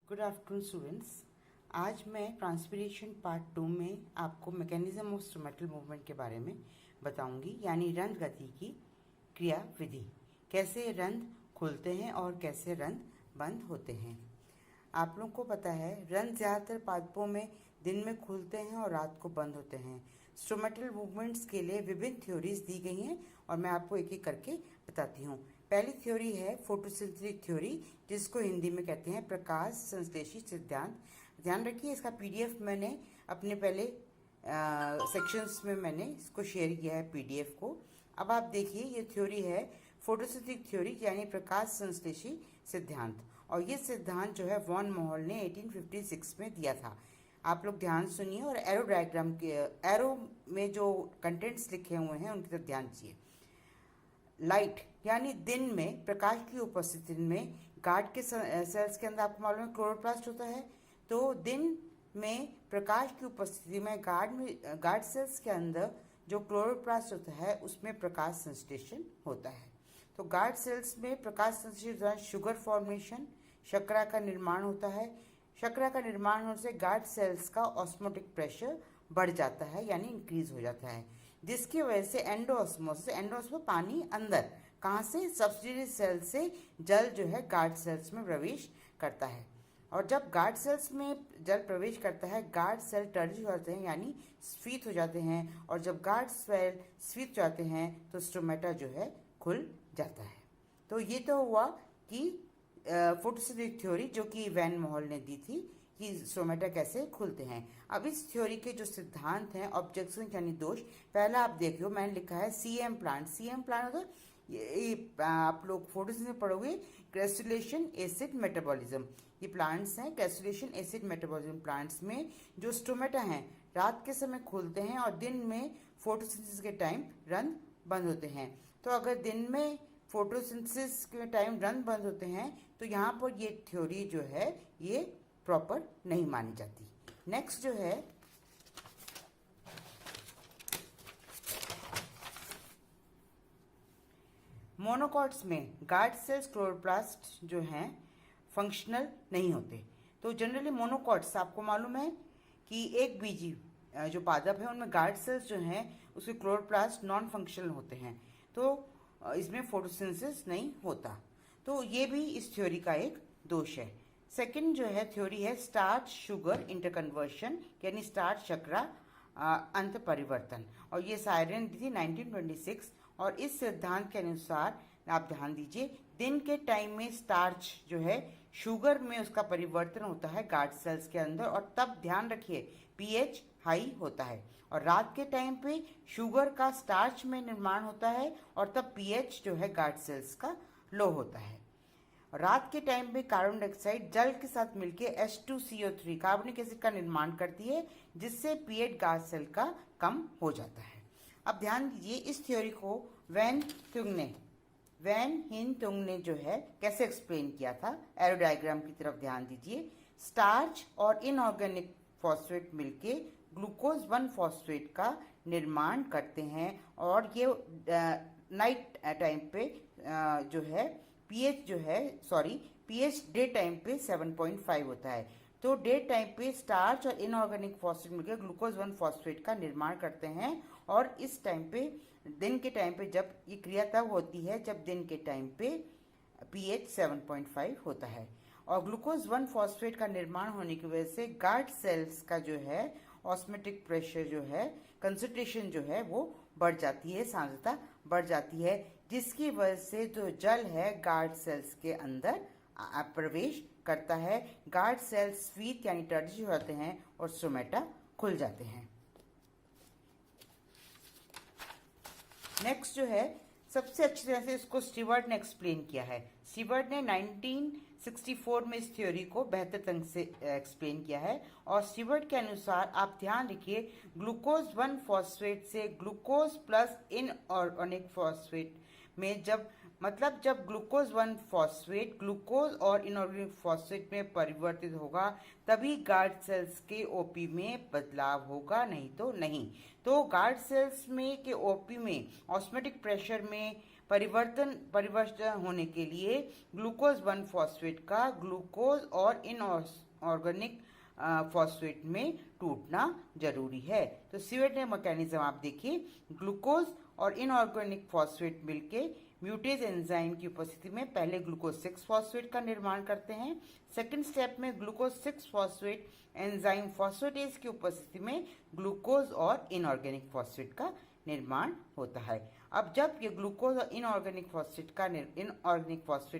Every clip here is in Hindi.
Good afternoon students. आज मैं ट्रांसपीरेशन पार्ट 2 में आपको मैकेनिज्म ऑफ स्टोमेटल मूवमेंट के बारे में बताऊंगी, यानी रंध्र गति की क्रिया विधि। कैसे रंध्र खुलते हैं और कैसे रंध्र बंद होते हैं। आप लोगों को पता है रंध्र ज़्यादातर पादपों में दिन में खुलते हैं और रात को बंद होते हैं। स्टोमेटल मूवमेंट्स के लिए विभिन्न थ्योरीज दी गई हैं और मैं आपको एक एक करके बताती हूँ। पहली थ्योरी है फोटोसिंथेटिक थ्योरी, जिसको हिंदी में कहते हैं प्रकाश संश्लेषी सिद्धांत। ध्यान रखिए, इसका पीडीएफ मैंने अपने पहले सेक्शंस में मैंने इसको शेयर किया है पीडीएफ को। अब आप देखिए, ये थ्योरी है फोटोसिंथेटिक थ्योरी, यानी प्रकाश संश्लेषी सिद्धांत। और ये सिद्धांत जो है वॉन मोहल ने 1856 में दिया था। आप लोग ध्यान सुनिए और एरो डायग्राम के एरो में जो कंटेंट्स लिखे हुए हैं उनकी तरफ ध्यान दीजिए। लाइट यानी दिन में प्रकाश की उपस्थिति में गार्ड के सेल्स के अंदर आपको मालूम है क्लोरोप्लास्ट होता है। तो दिन में प्रकाश की उपस्थिति में गार्ड सेल्स के अंदर जो क्लोरोप्लास्ट होता है उसमें प्रकाश संश्लेषण होता है। तो गार्ड सेल्स में प्रकाश संश्लेषण शुगर फॉर्मेशन, शर्करा का निर्माण होता है। शर्करा का निर्माण होने से गार्ड सेल्स का ऑस्मोटिक प्रेशर बढ़ जाता है, यानी इंक्रीज हो जाता है, जिसकी वजह से एंडोस्मोसिस पानी अंदर कहाँ से, सब्सिडियरी सेल से जल जो है गार्ड सेल्स में प्रवेश करता है। और जब गार्ड सेल्स में जल प्रवेश करता है, गार्ड सेल टर्जिश हो जाते हैं, यानी स्फीत हो जाते हैं। और जब गार्ड सेल स्फीत हो जाते हैं तो स्टोमेटा जो है खुल जाता है। तो ये तो हुआ कि फोटोसिंथेटिक थ्योरी जो कि वैन मोहल ने दी थी कि स्टोमेटा कैसे खुलते हैं। अब इस थ्योरी के जो सिद्धांत हैं, ऑब्जेक्शन यानी दोष, पहला आप देख लो मैंने लिखा है सीएम प्लांट। सीएम प्लांट होता है ये आप लोग फोटोसिंथेसिस में पढ़ोगे, क्रेसुलेशन एसिड मेटाबॉलिज्म। ये प्लांट्स हैं क्रेसुलेशन एसिड मेटाबॉलिज्म प्लांट्स में जो स्टोमेटा हैं रात के समय खुलते हैं और दिन में फोटोसिंथेसिस के टाइम रंध्र बंद होते हैं। तो अगर दिन में फोटोसिंथेसिस के टाइम रंध्र बंद होते हैं तो यहाँ पर ये थ्योरी जो है ये प्रॉपर नहीं मानी जाती। नेक्स्ट जो है मोनोकॉट्स में गार्ड सेल्स क्लोरोप्लास्ट जो हैं फंक्शनल नहीं होते। तो जनरली मोनोकॉट्स आपको मालूम है कि एक बीजी जो पादप है उनमें गार्ड सेल्स जो हैं उसके क्लोरोप्लास्ट नॉन फंक्शनल होते हैं, तो इसमें फोटोसिंथेसिस नहीं होता। तो ये भी इस थ्योरी का एक दोष है। सेकंड जो है थ्योरी है स्टार्च शुगर इंटरकन्वर्शन, यानी स्टार्च शर्करा अंत परिवर्तन। और ये सायरन दी थी 1926। और इस सिद्धांत के अनुसार आप ध्यान दीजिए, दिन के टाइम में स्टार्च जो है शुगर में उसका परिवर्तन होता है गार्ड सेल्स के अंदर, और तब ध्यान रखिए पीएच हाई होता है। और रात के टाइम पे शुगर का स्टार्च में निर्माण होता है और तब पीएच जो है गार्ड सेल्स का लो होता है। रात के टाइम पे कार्बन डाइऑक्साइड जल के साथ मिलकर H2CO3 कार्बनिक एसिड का निर्माण करती है, जिससे पीएच गार्ड सेल का कम हो जाता है। अब ध्यान दीजिए, इस थ्योरी को वैन हिन तुंग ने जो है कैसे एक्सप्लेन किया था। एरो डायग्राम की तरफ ध्यान दीजिए। स्टार्च और इनऑर्गेनिक फॉस्फेट मिलके ग्लूकोज 1 फॉस्फेट का निर्माण करते हैं और ये नाइट टाइम पे जो है पीएच डे टाइम पे 7.5 होता है। तो डे टाइम पे स्टार्च और इनऑर्गेनिक फॉस्फेट मिलकर ग्लूकोज 1 फॉस्फेट का निर्माण करते हैं। और इस टाइम पे दिन के टाइम पे जब ये क्रिया तब होती है जब दिन के टाइम पे पीएच 7.5 होता है। और ग्लूकोज 1 फॉस्फेट का निर्माण होने की वजह से गार्ड सेल्स का जो है ऑस्मोटिक प्रेशर जो है, कंसंट्रेशन जो है वो बढ़ जाती है, सांद्रता बढ़ जाती है, जिसकी वजह से जो जल है गार्ड सेल्स के अंदर प्रवेश करता है। गार्ड सेल्स स्फीत यानी टर्जिश हो जाते हैं और स्टोमेटा खुल जाते हैं। नेक्स्ट जो है सबसे अच्छी तरह से इसको स्टीवर्ट ने एक्सप्लेन किया है। स्टीवर्ट ने 1964 में इस थ्योरी को बेहतर ढंग से एक्सप्लेन किया है। और स्टीवर्ट के अनुसार आप ध्यान रखिए, ग्लूकोज 1 फॉस्फेट से ग्लूकोज प्लस इनऑर्गेनिक फॉस्फेट में जब ग्लूकोज 1 फॉस्फेट ग्लूकोज और इनऑर्गेनिक फॉस्फेट में परिवर्तित होगा तभी गार्ड सेल्स के ओपी में बदलाव होगा, नहीं तो नहीं। तो गार्ड सेल्स में के ओपी में ऑस्मोटिक प्रेशर में परिवर्तन होने के लिए ग्लूकोज 1 फॉस्फेट का ग्लूकोज और इनऑर्गेनिक फॉस्फेट में टूटना जरूरी है। तो सिवेट मैकेनिज्म आप देखिए, ग्लूकोज और इनऑर्गेनिक फॉस्फेट मिलके म्यूटेज एंजाइम की उपस्थिति में पहले ग्लूकोज 6 फॉस्फेट का निर्माण करते हैं। सेकंड स्टेप में ग्लूकोज 6 फॉस्फेट एंजाइम फॉस्फेटेज की उपस्थिति में ग्लूकोज और इनऑर्गेनिक फॉस्फेट का निर्माण होता है। अब जब ये ग्लूकोज और इनऑर्गेनिक फॉस्फेट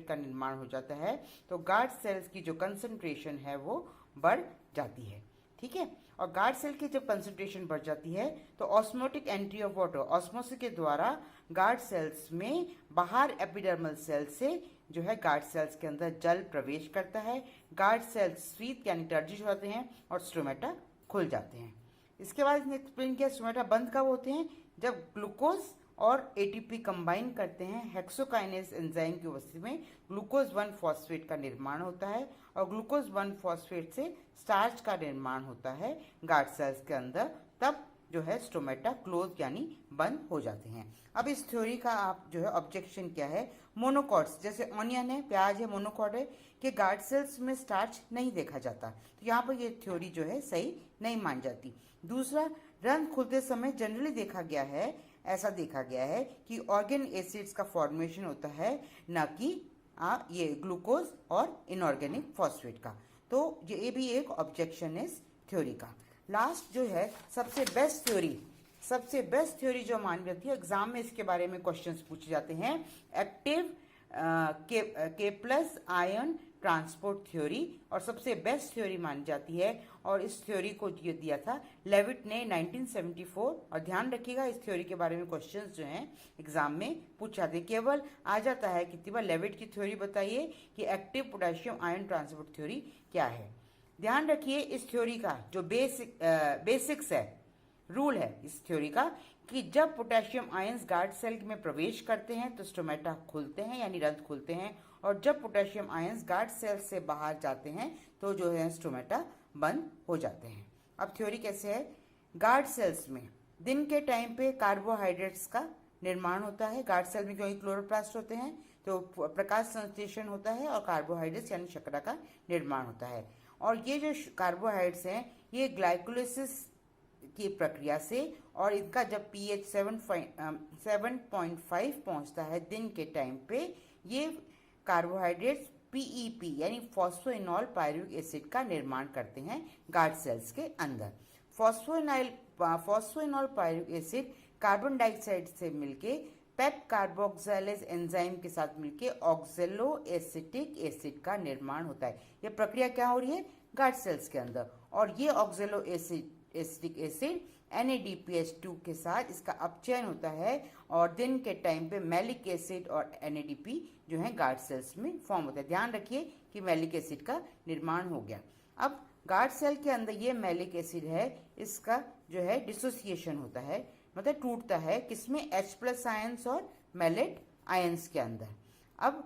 का निर्माण हो जाता है तो गार्ड सेल्स की जो कंसंट्रेशन है वो बढ़ जाती है। ठीक है, और गार्ड सेल की जब कंसंट्रेशन बढ़ जाती है तो osmotic entry of water, osmosis के द्वारा गार्ड सेल्स में बाहर एपिडर्मल सेल से जो है गार्ड सेल्स के अंदर जल प्रवेश करता है। गार्ड सेल्स स्वीत यानी टर्जिश होते हैं और स्टोमेटा खुल जाते हैं। इसके बाद इसने एक्सप्लेन किया स्टोमेटा बंद कब होते हैं, जब ग्लूकोज और एटीपी कंबाइन करते हैं हेक्सोकाइनेज एंजाइम की उपस्थिति में ग्लूकोज 1 फॉस्फेट का निर्माण होता है और ग्लूकोज 1 फॉस्फेट से स्टार्च का निर्माण होता है गार्ड सेल्स के अंदर, तब जो है स्टोमेटा क्लोज यानी बंद हो जाते हैं। अब इस थ्योरी का आप जो है ऑब्जेक्शन क्या है, मोनोकॉट्स जैसे ऑनियन है, प्याज है, मोनोकॉट है कि गार्ड सेल्स में स्टार्च नहीं देखा जाता, तो यहाँ पर ये थ्योरी जो है सही नहीं मान जाती। दूसरा, रंध्र खुलते समय जनरली ऐसा देखा गया है कि ऑर्गेन एसिड्स का फॉर्मेशन होता है, न कि ये ग्लूकोज और इनऑर्गेनिक फॉस्फेट का। तो ये भी एक ऑब्जेक्शन इस थ्योरी का। लास्ट जो है सबसे बेस्ट थ्योरी जो मानी जाती है, एग्जाम में इसके बारे में क्वेश्चंस पूछे जाते हैं, एक्टिव के प्लस आयन ट्रांसपोर्ट थ्योरी, और सबसे बेस्ट थ्योरी मानी जाती है। और इस थ्योरी को दिया था लेविट ने 1974। और ध्यान रखिएगा इस थ्योरी के बारे में क्वेश्चंस जो हैं एग्जाम में पूछा जाते, केवल आ जाता है कितनी बार लेविट की थ्योरी बताइए कि active potassium ion transport theory क्या है। ध्यान रखिए इस थ्योरी का जो बेसिक्स है, रूल है इस थ्योरी का कि जब पोटेशियम आयंस गार्ड सेल में प्रवेश करते हैं तो स्टोमेटा खुलते हैं यानी रंध्र खुलते हैं, और जब पोटेशियम आयंस गार्ड सेल से बाहर जाते हैं तो जो है स्टोमेटा बंद हो जाते हैं। अब थ्योरी कैसे है, गार्ड सेल्स में दिन के टाइम पे कार्बोहाइड्रेट्स का निर्माण होता है। गार्ड सेल में क्योंकि क्लोरोप्लास्ट होते हैं तो प्रकाश संश्लेषण होता है और कार्बोहाइड्रेट्स यानी शर्करा का निर्माण होता है। और ये जो कार्बोहाइड्रेट्स हैं ये ग्लाइकोलिसिस की प्रक्रिया से, और इनका जब pH 7.5 पहुंचता है दिन के टाइम पे, ये कार्बोहाइड्रेट्स PEP यानी फॉस्फोइनॉल पायरुविक एसिड का निर्माण करते हैं गार्ड सेल्स के अंदर। Phosphoenol pyruvic acid carbon dioxide से मिलके पेप कार्बोक्सिलेज एंजाइम के साथ मिलके ऑक्जेलो एसिटिक एसिड का निर्माण होता है। ये प्रक्रिया क्या हो रही है गार्ड सेल्स के अंदर, और ये ऑक्जेलो एसिटिक एसिड NADPH2 के साथ इसका अपचयन होता है और दिन के टाइम पे मैलिक एसिड और NADP जो है गार्ड सेल्स में फॉर्म होता है। ध्यान रखिए कि मैलिक एसिड का निर्माण हो गया। अब गार्ड सेल के अंदर ये मैलिक एसिड है, इसका जो है डिसोसिएशन होता है, मतलब टूटता है किसमें, H+ आयंस और मैलेट आयंस के अंदर। अब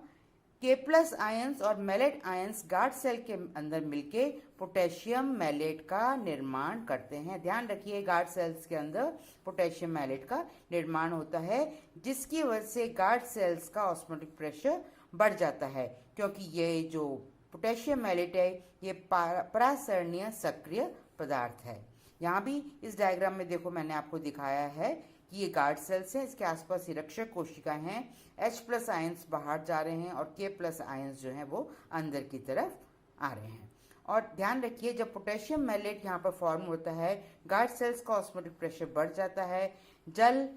K+ आयंस और मैलेट आयंस गार्ड सेल के अंदर मिलके पोटेशियम मैलेट का निर्माण करते हैं। ध्यान रखिए गार्ड सेल्स के अंदर पोटेशियम मैलेट का निर्माण होता है, जिसकी वजह से गार्ड सेल्स का ऑस्मोटिक प्रेशर बढ़ जाता है, क्योंकि ये जो पोटेशियम मैलेट है ये परासरणीय सक्रिय पदार्थ है। यहाँ भी इस डायग्राम में देखो मैंने आपको दिखाया है कि ये गार्ड सेल्स हैं, इसके आसपास रक्षक कोशिकाएं हैं, H+ आयंस बाहर जा रहे हैं और K+ आयंस जो हैं वो अंदर की तरफ आ रहे हैं। और ध्यान रखिए जब पोटेशियम मैलेट यहाँ पर फॉर्म होता है गार्ड सेल्स का ऑस्मोटिक प्रेशर बढ़ जाता है, जल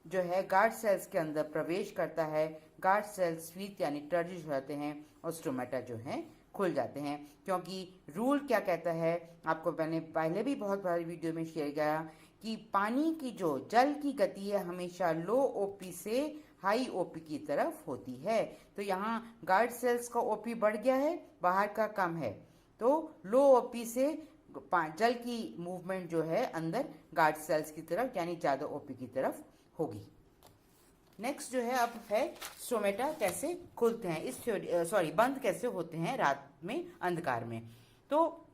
जो है गार्ड सेल्स के अंदर प्रवेश करता है, गार्ड सेल्स स्वीत यानी टर्जिश हो जाते हैं और स्टोमेटा जो है खुल जाते हैं। क्योंकि रूल क्या कहता है, आपको मैंने पहले भी बहुत बार वीडियो में शेयर किया कि पानी की जो जल की गति है हमेशा लो OP से हाई OP की तरफ होती है। तो यहाँ गार्ड सेल्स का OP बढ़ गया है, बाहर का कम है, तो लो OP से जल की मूवमेंट जो है अंदर गार्ड सेल्स की तरफ यानी ज़्यादा OP की तरफ होगी। नेक्स्ट जो है अब है स्टोमेटा कैसे खुलते हैं, इस थ्योरी बंद कैसे होते हैं रात में अंधकार में। तो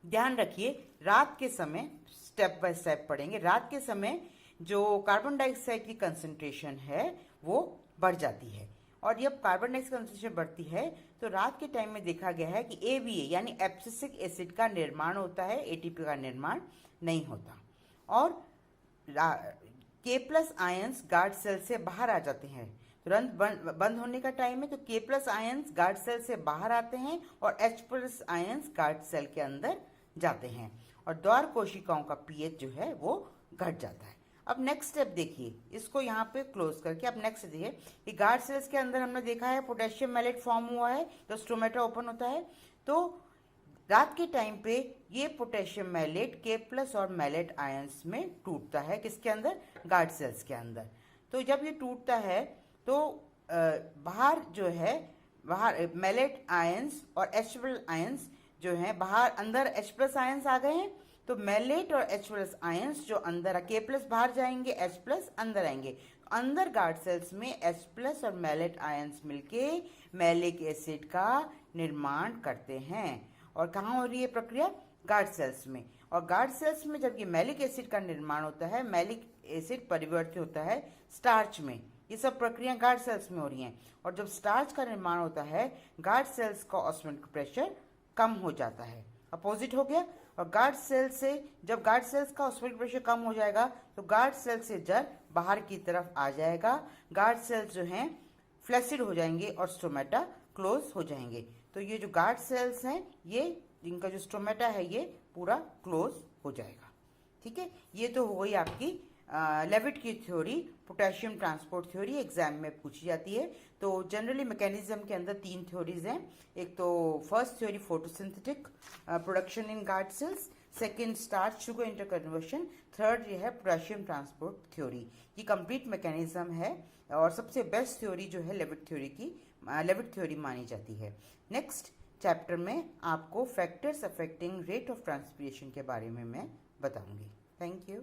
ध्यान रखिए रात के समय स्टेप बाय स्टेप पढ़ेंगे। रात के समय जो कार्बन डाइऑक्साइड की कंसंट्रेशन है वो बढ़ जाती है। और जब कार्बन डाइऑक्साइड कंसंट्रेशन बढ़ती है तो रात के टाइम में देखा गया है कि ABA यानी एब्सिसिक एसिड का निर्माण होता है, ATP का निर्माण नहीं होता। और K+ आयंस गार्ड सेल से बाहर आ जाते हैं। तुरंत बंद होने का टाइम है तो K+ आयंस गार्ड सेल से बाहर आते हैं और H+ आयंस गार्ड सेल के अंदर जाते हैं और द्वार कोशिकाओं का pH जो है वो घट जाता है। अब नेक्स्ट स्टेप देखिए, इसको यहाँ पे क्लोज करके अब नेक्स्ट देखिए कि गार्ड सेल्स के अंदर हमने देखा है पोटेशियम मैलेट फॉर्म हुआ है तो स्टोमेटा ओपन होता है। तो रात के टाइम पे ये पोटेशियम मैलेट K+ और मैलेट आयंस में टूटता है, किसके अंदर, गार्ड सेल्स के अंदर। तो जब ये टूटता है तो बाहर जो है, बाहर मैलेट आयंस और H+ आयंस जो है बाहर, अंदर H+ आयंस आ गए हैं तो मैलेट और H+ आयंस जो अंदर, K+ बाहर जाएंगे, H+ अंदर आएंगे। अंदर गार्ड सेल्स में H+ और मैलेट आयंस मिलके मैलिक एसिड का निर्माण करते हैं। और कहाँ हो रही है प्रक्रिया, गार्ड सेल्स में। और गार्ड सेल्स में जब ये मैलिक एसिड का निर्माण होता है, मैलिक एसिड परिवर्तित होता है स्टार्च में। ये सब प्रक्रिया गार्ड सेल्स में हो रही हैं। और जब स्टार्च का निर्माण होता है, गार्ड सेल्स का ऑस्मोटिक प्रेशर कम हो जाता है, अपोजिट हो गया। और गार्ड सेल से, जब गार्ड सेल्स का ऑस्मोटिक प्रेशर कम हो जाएगा तो गार्ड सेल से जल बाहर की तरफ आ जाएगा, गार्ड सेल्स जो हैं फ्लैसिड हो जाएंगे और स्टोमेटा क्लोज हो जाएंगे। तो ये जो गार्ड सेल्स हैं, ये इनका जो स्टोमेटा है ये पूरा क्लोज हो जाएगा। ठीक है, ये तो हो गई आपकी लेविट की theory, potassium transport theory exam में पूछी जाती है। तो जनरली मैकेनिज्म के अंदर 3 थ्योरीज हैं। एक तो first theory photosynthetic production in guard cells, second starch sugar interconversion, third ये है पोटेशियम ट्रांसपोर्ट थ्योरी। ये कंप्लीट मैकेनिज्म है और सबसे बेस्ट थ्योरी जो है लेविट थ्योरी की, लेविट थ्योरी मानी जाती है। नेक्स्ट चैप्टर में आपको factors affecting rate of transpiration के बारे में मैं बताऊंगी। Thank you.